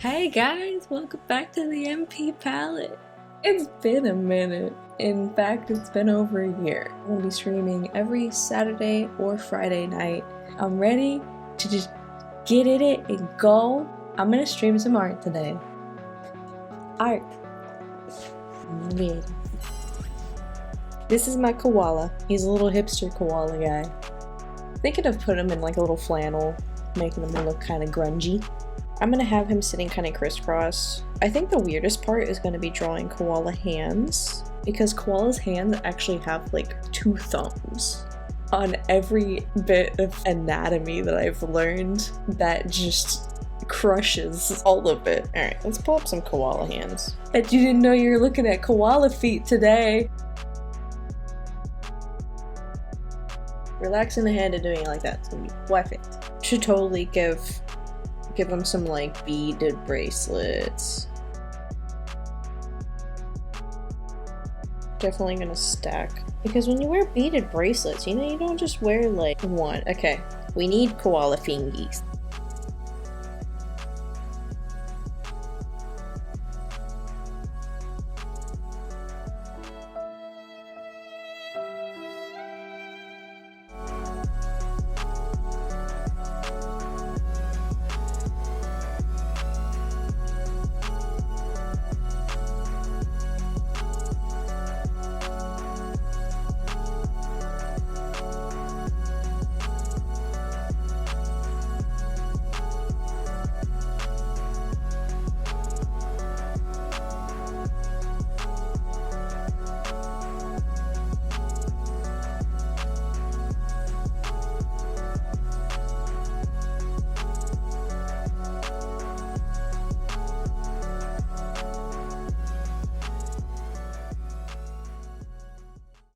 Hey guys, welcome back to the MP Pallet. It's been a minute. In fact, it's been over a year. I'm gonna be streaming every Saturday or Friday night. I'm ready to just get in it and go. I'm gonna stream some art today. Art. Mid. This is my koala. He's a little hipster koala guy. Thinking of putting him in like a little flannel, making him look kind of grungy. I'm gonna have him sitting kind of crisscross. I think the weirdest part is gonna be drawing koala hands, because koala's hands actually have like 2 thumbs. On every bit of anatomy that I've learned, that just crushes all of it. Alright, let's pull up some koala hands. Bet you didn't know you were looking at koala feet today. Relaxing the hand and doing it like that is gonna be perfect. Should totally give them some like beaded bracelets. Definitely gonna stack, because when you wear beaded bracelets, you know, you don't just wear like one. Okay, we need koala fingies.